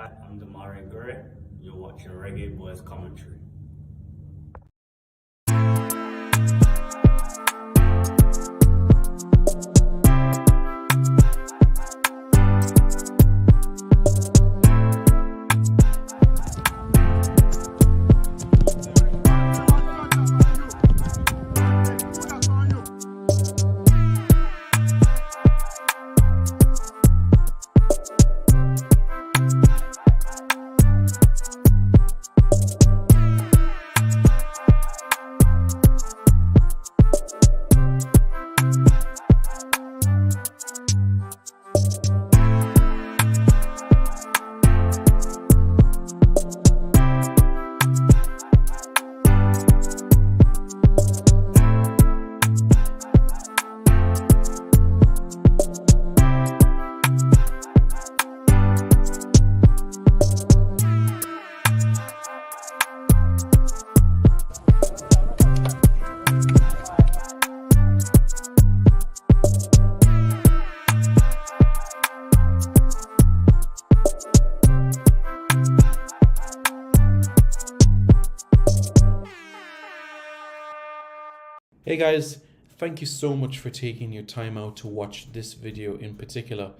Hi, I'm Damari Gray. You're watching Reggae Boys Commentary. Hey guys, thank you so much for taking your time out to watch this video in particular.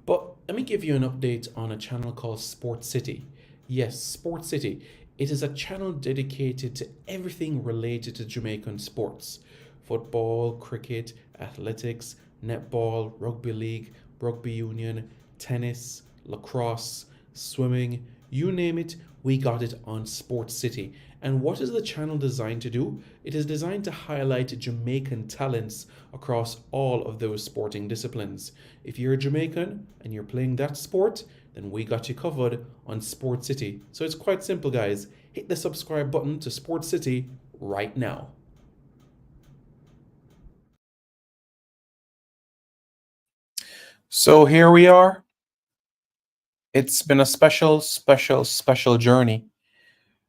But let me give you an update on a channel called Sport City. Yes, Sport City. It is a channel dedicated to everything related to Jamaican sports. Football, cricket, athletics, netball, rugby league, rugby union, tennis, lacrosse, swimming, you name it, we got it on Sport City. And what is the channel designed to do? It is designed to highlight Jamaican talents across all of those sporting disciplines. If you're a Jamaican and you're playing that sport, then we got you covered on Sport City. So it's quite simple, guys. Hit the subscribe button to Sport City right now. So here we are. It's been a special journey.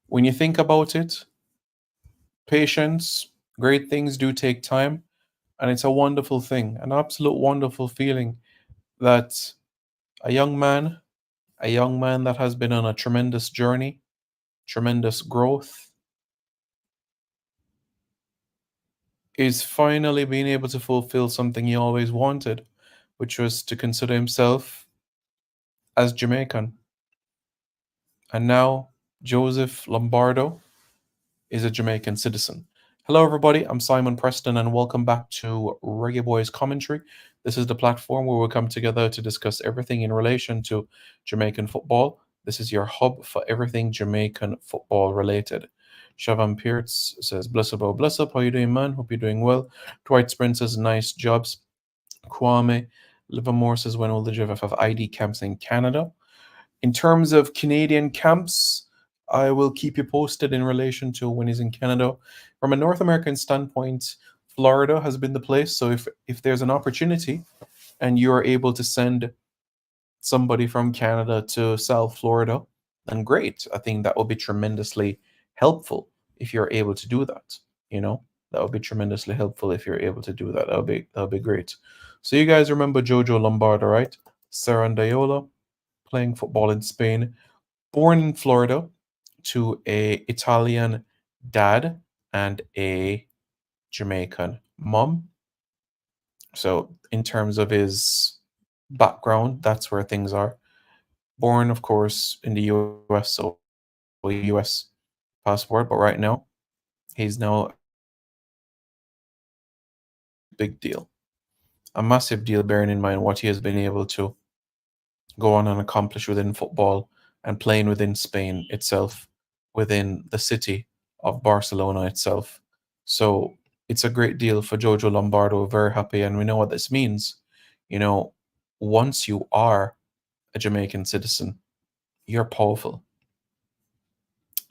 When you think about it, patience, great things do take time, and it's a wonderful thing, an absolute wonderful feeling that a young man, a young man that has been on a tremendous journey, tremendous growth, is finally being able to fulfill something he always wanted, which was to consider himself as Jamaican. And now Joseph Lombardo is a Jamaican citizen. Hello, everybody. I'm Simon Preston, and welcome back to Reggae Boys Commentary. This is the platform where we come together to discuss everything in relation to Jamaican football. This is your hub for everything Jamaican football related. Shavan Pearce says, bless up, oh, bless up. How you doing, man? Hope you're doing well. Dwight Sprint says, nice jobs. Kwame Livermore says, when will the GFF have ID camps in Canada? In terms of Canadian camps, I will keep you posted in relation to when he's in Canada. From a North American standpoint, Florida has been the place. So if there's an opportunity and you're able to send somebody from Canada to South Florida, then great. I think that will be tremendously helpful if you're able to do that. You know, that would be tremendously helpful if you're able to do that. That'll be great. So you guys remember Jojo Lombardo, right? Sarandaiola, playing football in Spain, born in Florida to a Italian dad and a Jamaican mom. So in terms of his background, that's where things are. Born, of course, in the US, so US passport, but right now he's now a big deal. A massive deal, bearing in mind what he has been able to go on and accomplish within football and playing within Spain itself, within the city of Barcelona itself. So it's a great deal for Jojo Lombardo. Very happy, and we know what this means. You know, once you are a Jamaican citizen, you're powerful.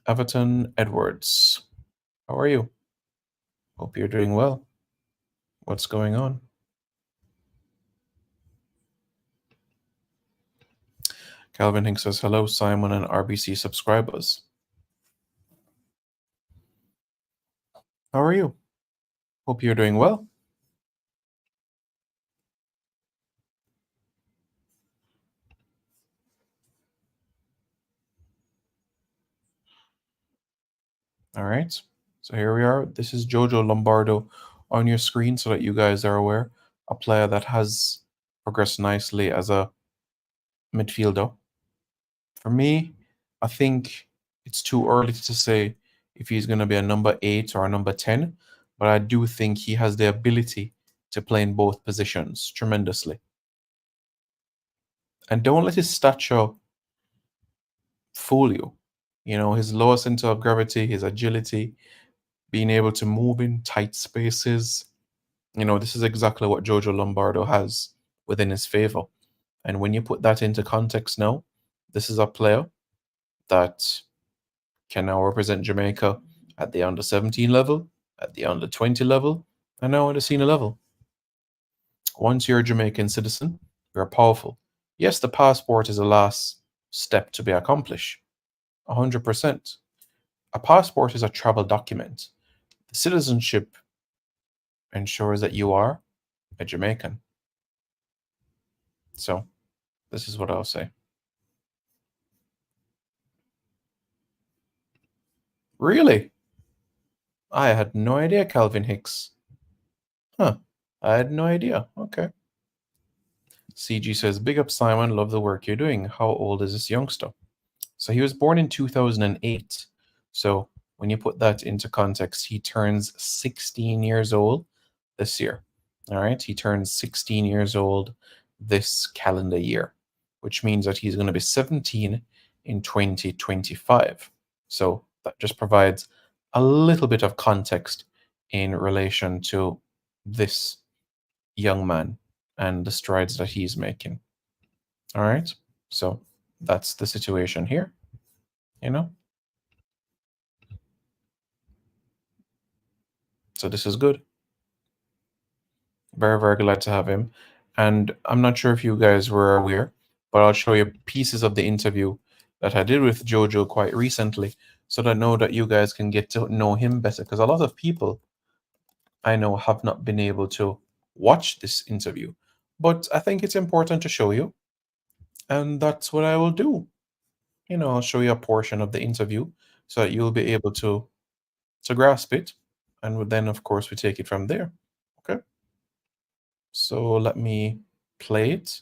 Everton Edwards, how are you? Hope you're doing well. What's going on? Calvin Hinks says, hello, Simon and RBC subscribers. How are you? Hope you're doing well. All right. So here we are. This is Jojo Lombardo on your screen so that you guys are aware. A player that has progressed nicely as a midfielder. For me, I think it's too early to say if he's going to be a number 8 or a number 10, but I do think he has the ability to play in both positions tremendously. And don't let his stature fool you. You know, his lower center of gravity, his agility, being able to move in tight spaces. You know, this is exactly what Jojo Lombardo has within his favor. And when you put that into context now, this is a player that can now represent Jamaica at the under 17 level, at the under 20 level, and now at the senior level. Once you're a Jamaican citizen, you're powerful. Yes, the passport is the last step to be accomplished. 100%. A passport is a travel document. The citizenship ensures that you are a Jamaican. So, this is what I'll say. Really? I had no idea, Calvin Hicks. Huh. I had no idea. Okay. CG says, Big up, Simon. Love the work you're doing. How old is this youngster? So he was born in 2008. So when you put that into context, he turns 16 years old this year. All right. He turns 16 years old this calendar year, which means that he's going to be 17 in 2025. So that just provides a little bit of context in relation to this young man and the strides that he's making. All right. So that's the situation here, you know? So this is good. Very, very glad to have him. And I'm not sure if you guys were aware, but I'll show you pieces of the interview that I did with Jojo quite recently so that I know that you guys can get to know him better. Because a lot of people I know have not been able to watch this interview. But I think it's important to show you. And that's what I will do. You know, I'll show you a portion of the interview so that you'll be able to grasp it. And then, of course, we take it from there. Okay. So let me play it.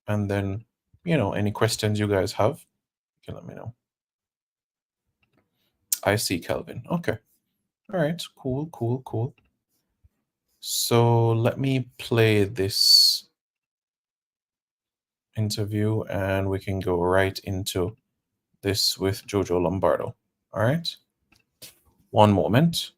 And then, you know, any questions you guys have, you can let me know. I see, Kelvin. Okay. All right. Cool, cool, cool. So let me play this interview and we can go right into this with Jojo Lombardo. All right. One moment.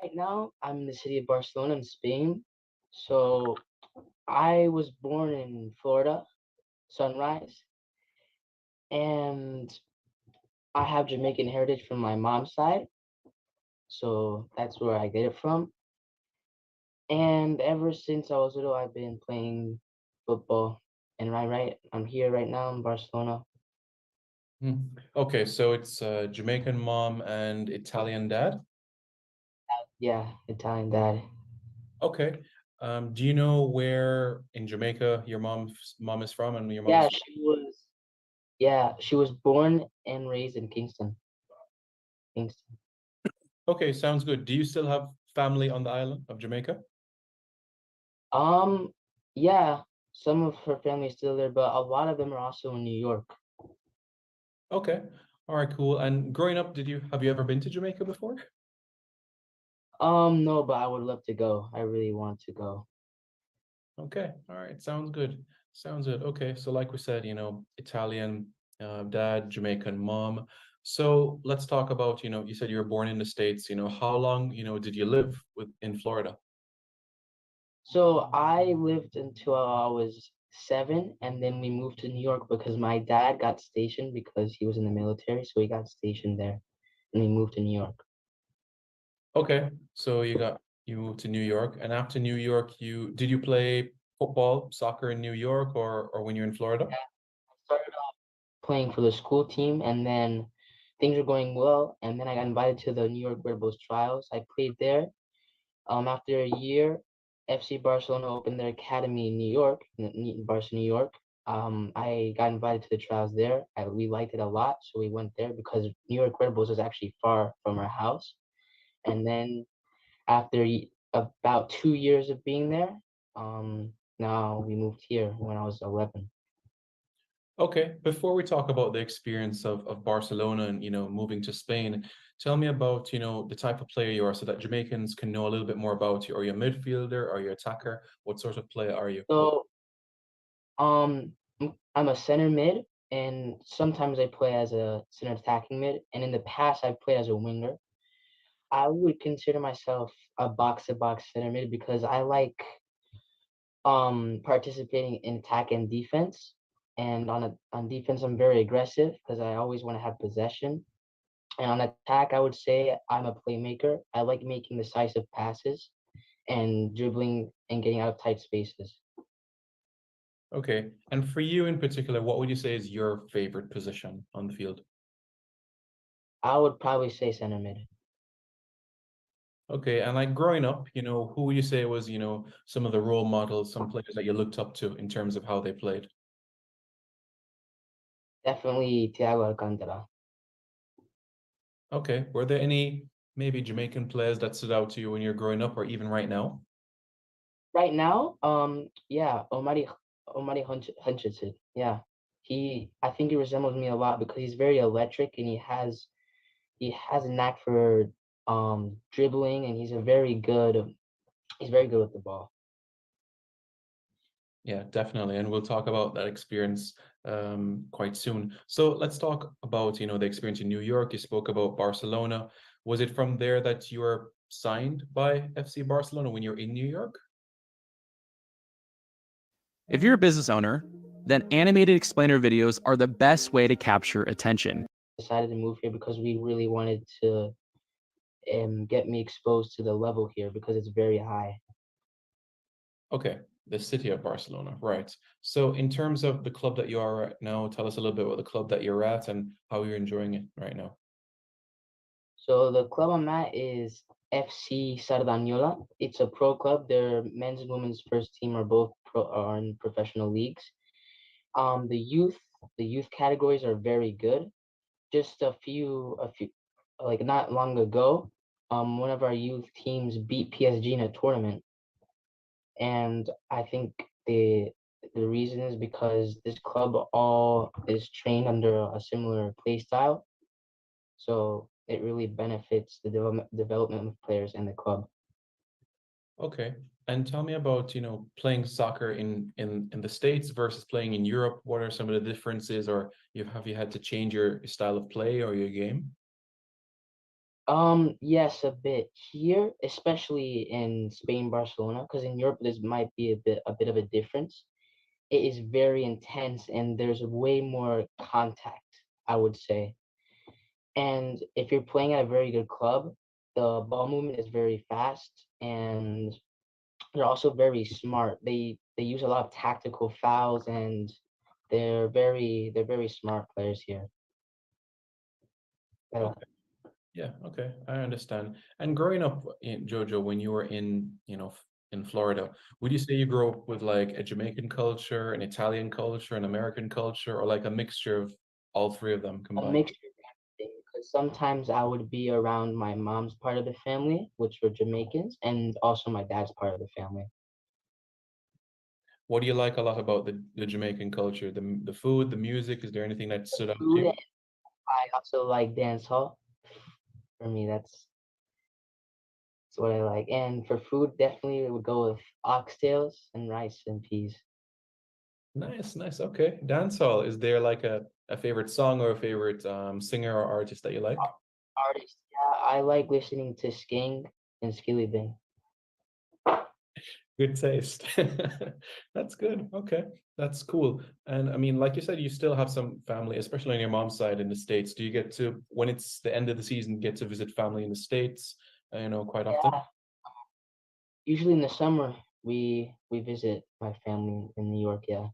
Right now, I'm in the city of Barcelona in Spain. So I was born in Florida, Sunrise, and I have Jamaican heritage from my mom's side. So that's where I get it from. And ever since I was little, I've been playing football. And I'm here right now in Barcelona. Okay, so it's Jamaican mom and Italian dad. Yeah, Italian dad. Okay. Do you know where in Jamaica your mom is from and your mom Yeah, is she was. Yeah, she was born and raised in Kingston. Kingston. Okay, sounds good. Do you still have family on the island of Jamaica? Um, yeah, some of her family is still there, but a lot of them are also in New York. Okay. All right, cool. And growing up, have you ever been to Jamaica before? No, but I would love to go. I really want to go. Okay. All right. Sounds good. Sounds good. Okay. So like we said, Italian dad, Jamaican mom. So let's talk about, you said you were born in the States, how long, did you live in Florida? So I lived until I was 7, and then we moved to New York because my dad got stationed because he was in the military, so he got stationed there, and we moved to New York. Okay. So you moved to New York, and after New York, did you play football, soccer in New York or when you're in Florida? I started off playing for the school team, and then things were going well, and then I got invited to the New York Red Bulls trials. I played there, After a year, FC Barcelona opened their academy in New York, in Barcelona, New York. I got invited to the trials there. We liked it a lot, so we went there because New York Red Bulls is actually far from our house. And then after about 2 years of being there, now we moved here when I was 11. Okay, before we talk about the experience of Barcelona and moving to Spain, tell me about the type of player you are so that Jamaicans can know a little bit more about you. Are you a midfielder? Are you an attacker? What sort of player are you? So I'm a center mid, and sometimes I play as a center attacking mid. And in the past, I've played as a winger. I would consider myself a box to box center mid because I like participating in attack and defense. And on defense, I'm very aggressive because I always want to have possession. And on attack, I would say I'm a playmaker. I like making decisive passes and dribbling and getting out of tight spaces. Okay, and for you in particular, what would you say is your favorite position on the field? I would probably say center mid. Okay, and like growing up, who would you say was, some of the role models, some players that you looked up to in terms of how they played? Definitely Thiago Alcantara. Okay, were there any maybe Jamaican players that stood out to you when you're growing up or even right now? Right now, yeah, Omari Hutchinson. Yeah, I think he resembles me a lot because he's very electric and he has a knack for dribbling, and he's very good with the ball. Yeah, definitely. And we'll talk about that experience quite soon. So let's talk about, the experience in New York. You spoke about Barcelona. Was it from there that you were signed by FC Barcelona when you're in New York? If you're a business owner, then animated explainer videos are the best way to capture attention. Decided to move here because we really wanted to get me exposed to the level here because it's very high. Okay, the city of Barcelona, right. So in terms of the club that you are right now, tell us a little bit about the club that you're at and how you're enjoying it right now. So the club I'm at is FC Sardaniola. It's a pro club. Their men's and women's first team are in professional leagues. The youth categories are very good. Just a few like not long ago, one of our youth teams beat PSG in a tournament, and I think the reason is because this club all is trained under a similar play style, so it really benefits the development of players in the club. Okay. And tell me about, playing soccer in the States versus playing in Europe. What are some of the differences, or have you had to change your style of play or your game? Yes, a bit here, especially in Spain, Barcelona, because in Europe this might be a bit of a difference. It is very intense and there's way more contact, I would say. And if you're playing at a very good club, the ball movement is very fast and they're also very smart. They use a lot of tactical fouls and they're very smart players here. Uh, Okay. Yeah, okay. I understand. And growing up in Jojo, when you were in Florida, would you say you grew up with like a Jamaican culture, an Italian culture, an American culture, or like a mixture of all three of them a combined? mixture of everything because sometimes I would be around my mom's part of the family, which were Jamaicans, and also my dad's part of the family. What do you like a lot about the Jamaican culture? The food, the music, is there anything that stood out to Food, you? and I also like dance hall. For me, that's what I like. And for food, definitely it would go with oxtails and rice and peas. Nice, nice. Okay. Dancehall. Is there like a favorite song or a favorite singer or artist that you like? Artists, yeah, I like listening to Sking and Skilly Bang. Good taste. That's good. Okay. That's cool. And I mean, like you said, you still have some family, especially on your mom's side in the States. Do you get to, when it's the end of the season, get to visit family in the States, quite often? Yeah, usually in the summer we visit my family in New York. Yeah.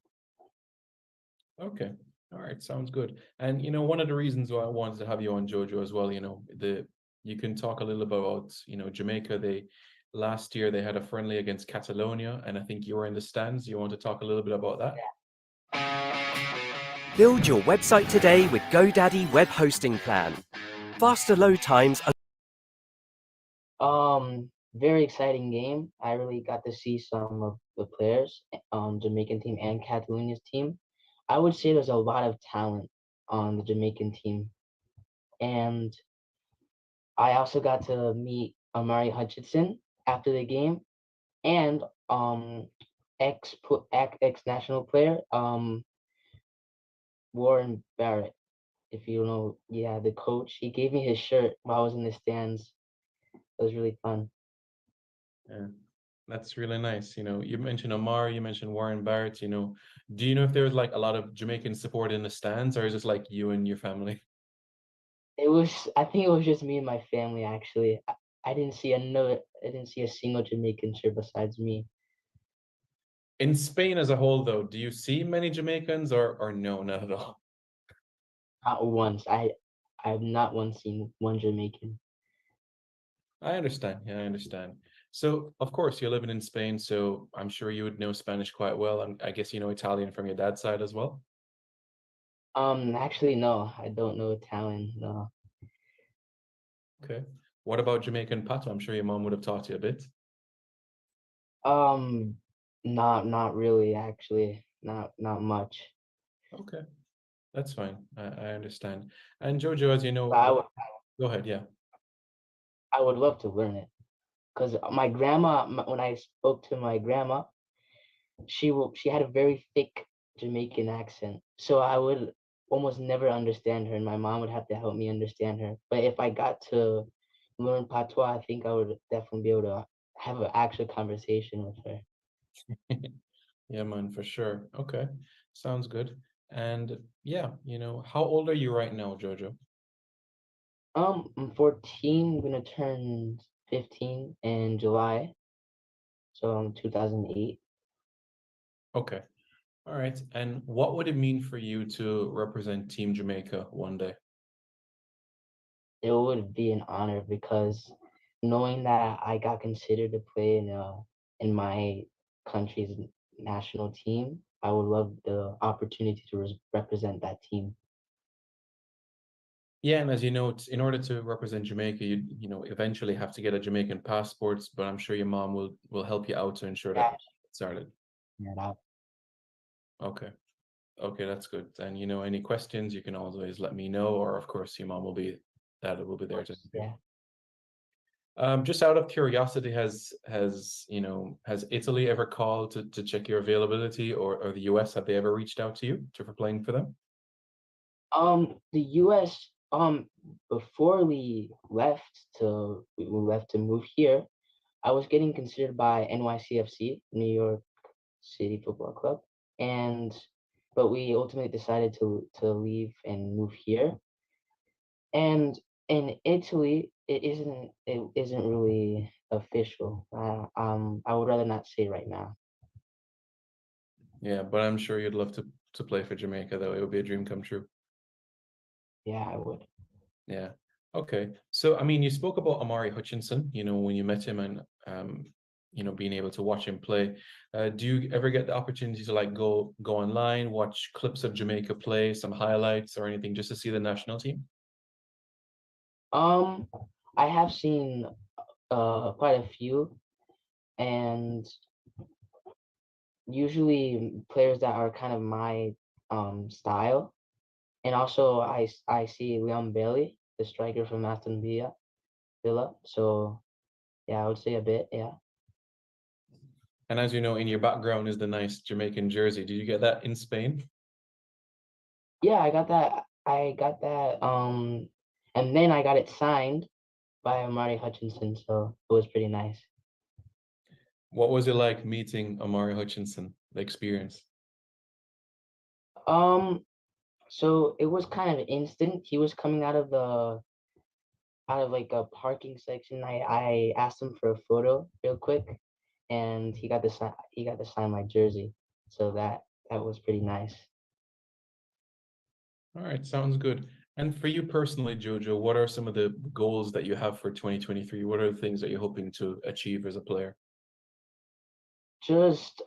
Okay. All right. Sounds good. And one of the reasons why I wanted to have you on Jojo as well, you can talk a little about, Jamaica. last year they had a friendly against Catalonia, and I think you were in the stands. You want to talk a little bit about that? Build your website today with GoDaddy Web Hosting Plan. Faster load times. Very exciting game. I really got to see some of the players, Jamaican team and Catalonia's team. I would say there's a lot of talent on the Jamaican team. And I also got to meet Amari Hutchinson after the game and ex national player, Warren Barrett. If you know, yeah, the coach. He gave me his shirt while I was in the stands. It was really fun. Yeah, that's really nice. You mentioned Omar, you mentioned Warren Barrett. Do you know if there was like a lot of Jamaican support in the stands, or is it like you and your family? I think it was just me and my family actually. I didn't see a single Jamaican shirt besides me. In Spain as a whole, though, do you see many Jamaicans or no, not at all? Not once. I've not once seen one Jamaican. I understand. Yeah, I understand. So, of course, you're living in Spain, so I'm sure you would know Spanish quite well. And I guess you know Italian from your dad's side as well. Actually, no, I don't know Italian. No. Okay. What about Jamaican patois? I'm sure your mom would have taught you a bit. Um, not really actually. Not much. Okay, that's fine. I understand. And Jojo, as you But know, go ahead. Yeah. I would love to learn it because my grandma, when I spoke to my grandma, she had a very thick Jamaican accent, so I would almost never understand her, and my mom would have to help me understand her. But if I got to learn patois, I think I would definitely be able to have an actual conversation with her. Yeah, man, for sure. Okay, sounds good. And yeah, how old are you right now, Jojo? I'm 14. I'm gonna turn 15 in July, so I'm 2008. Okay. All right. And what would it mean for you to represent Team Jamaica one day? It would be an honor because knowing that I got considered to play in my country's national team, I would love the opportunity to represent that team. Yeah, and as you know, in order to represent Jamaica, you eventually have to get a Jamaican passport, but I'm sure your mom will help you out to ensure that Yeah, you get started. yeah, Okay. Okay, that's good. And any questions, you can always let me know, or of course your mom will be there to help you. yeah. Just out of curiosity, has Italy ever called to check your availability, or the US, have they ever reached out to you for playing for them? The U.S. Before we left to move here, I was getting considered by NYCFC, New York City Football Club, and but we ultimately decided to leave and move here. And in Italy, it isn't really official. I would rather not say right now. Yeah, but I'm sure you'd love to play for Jamaica, though. It would be a dream come true. Yeah, I would. Yeah. Okay. So, I mean, you spoke about Amari Hutchinson, when you met him and, being able to watch him play. Do you ever get the opportunity to like go online, watch clips of Jamaica play, some highlights or anything just to see the national team? Um, I have seen quite a few, and usually players that are kind of my style. And also, I see Leon Bailey, the striker from Aston Villa. So yeah, I would say a bit. Yeah. And as you know, in your background is the nice Jamaican jersey. Did you get that in Spain? Yeah, I got that. I got that. And then I got it signed by Amari Hutchinson, so it was pretty nice. What was it like meeting Amari Hutchinson, the experience? Um, so it was kind of instant. He was coming out of like a parking section. I asked him for a photo real quick, and he got to sign my jersey. So that was pretty nice. All right, sounds good. And for you personally, Jojo, what are some of the goals that you have for 2023? What are the things that you're hoping to achieve as a player? Just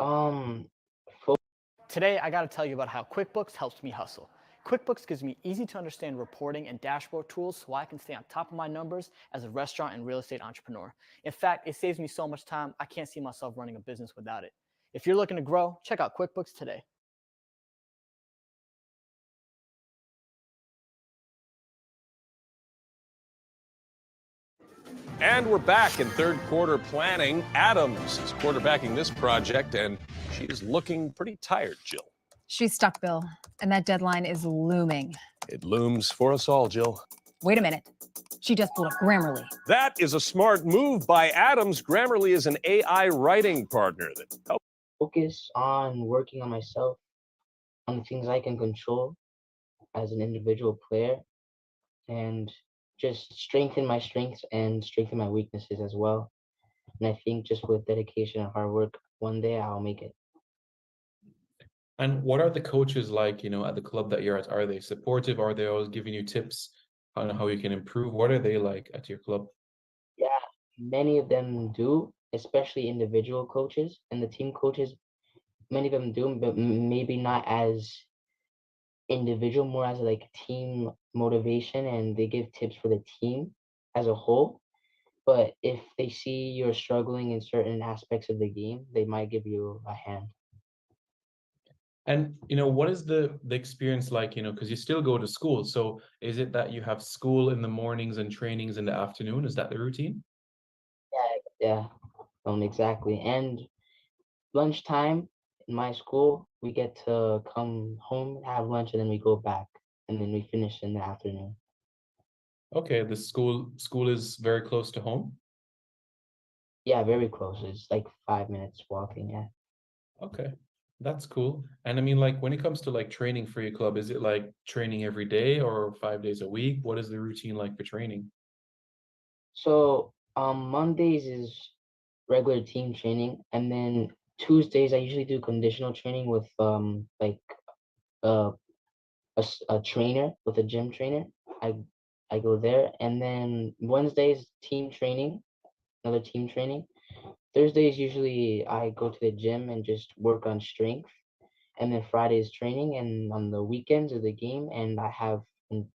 Today, I got to tell you about how QuickBooks helps me hustle. QuickBooks gives me easy to understand reporting and dashboard tools so I can stay on top of my numbers as a restaurant and real estate entrepreneur. In fact, it saves me so much time, I can't see myself running a business without it. If you're looking to grow, check out QuickBooks today. And we're back in third quarter planning. Adams is quarterbacking this project, and she is looking pretty tired, Jill. She's stuck, Bill, and that deadline is looming. It looms for us all, Jill. Wait a minute. She just pulled up Grammarly. That is a smart move by Adams. Grammarly is an AI writing partner that helps focus on working on myself, on the things I can control as an individual player, and just strengthen my strengths and strengthen my weaknesses as well. And I think just with dedication and hard work, one day I'll make it. And what are the coaches like, at the club that you're at? Are they supportive? Are they always giving you tips on how you can improve? What are they like at your club? Yeah, many of them do, especially individual coaches and the team coaches. Many of them do, but maybe not as individual, more as like team motivation, and they give tips for the team as a whole. But if they see you're struggling in certain aspects of the game, they might give you a hand. And what is the experience like, because you still go to school. So is it that you have school in the mornings and trainings in the afternoon? Is that the routine? Yeah, exactly. And lunchtime in my school, we get to come home, have lunch, and then we go back, and then we finish in the afternoon. Okay, the school is very close to home. Yeah, very close. It's like 5 minutes walking. Yeah. Okay, that's cool. And I mean, like when it comes to like training for your club, is it like training every day or 5 days a week? What is the routine like for training? So Mondays is regular team training, and then Tuesdays I usually do conditional training with like uh, a trainer, with a gym trainer. I I go there, and then Wednesdays team training, another team training. Thursdays usually I go to the gym and just work on strength, and then Fridays training, and on the weekends of the game, and I have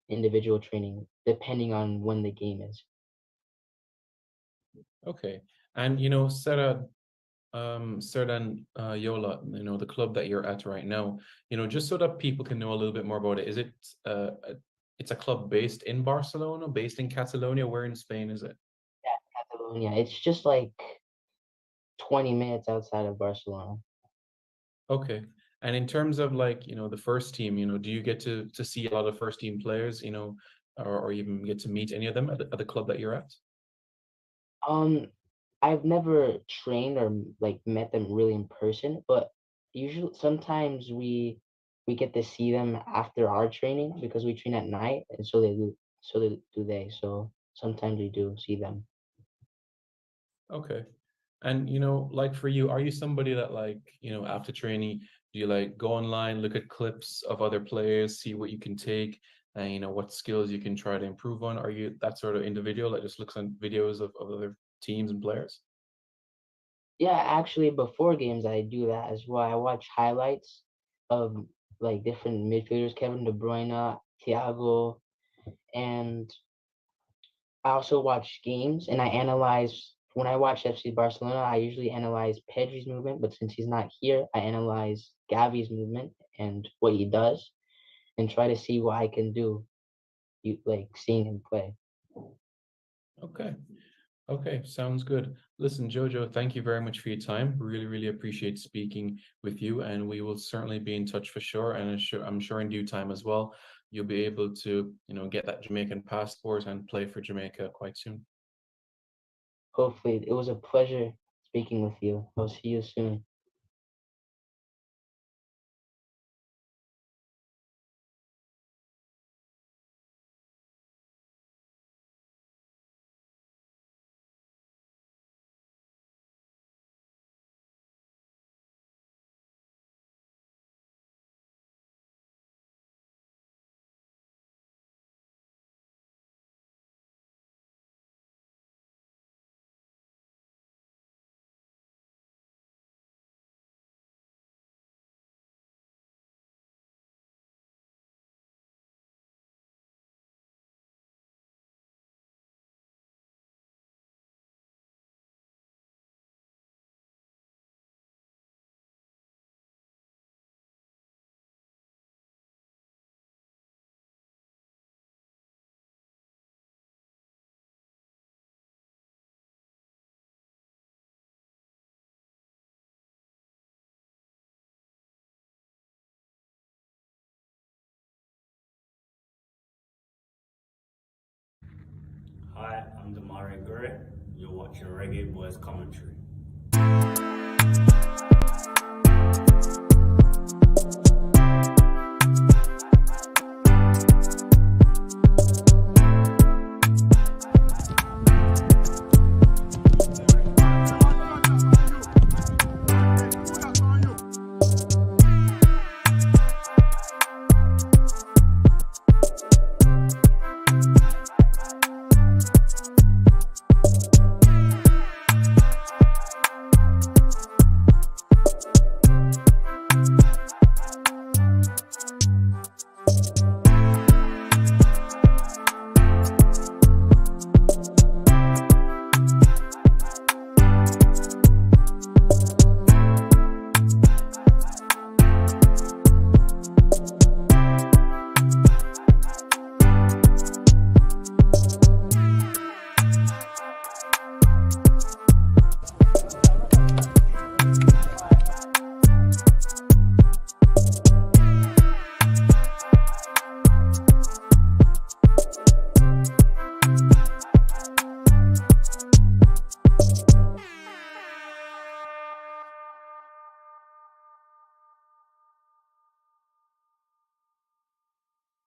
individual training depending on when the game is. Okay. And Serdan Yola, the club that you're at right now, just so that people can know a little bit more about it. Is it it's a club based in Barcelona, based in Catalonia? Where in Spain is it? Yeah, Catalonia. It's just like 20 minutes outside of Barcelona. Okay. And in terms of like, the first team, do you get to see a lot of first team players, or even get to meet any of them at the club that you're at? Um, I've never trained or like met them really in person, but usually sometimes we get to see them after our training because we train at night, and so they. So sometimes we do see them. Okay. And like for you, are you somebody that like, after training, do you like go online, look at clips of other players, see what you can take, and what skills you can try to improve on? Are you that sort of individual that just looks on videos of other teams and players? Yeah, actually, before games, I do that as well. I watch highlights of like different midfielders, Kevin De Bruyne, Thiago, and I also watch games and I analyze. When I watch FC Barcelona, I usually analyze Pedri's movement, but since he's not here, I analyze Gavi's movement and what he does and try to see what I can do, like seeing him play. Okay. Okay, sounds good. Listen, Jojo, thank you very much for your time. Really, really appreciate speaking with you, and we will certainly be in touch for sure. And I'm sure in due time as well, you'll be able to, get that Jamaican passport and play for Jamaica quite soon. Hopefully, it was a pleasure speaking with you. I'll see you soon. Hi, I'm Damari Gurry. You're watching Reggae Boys Commentary.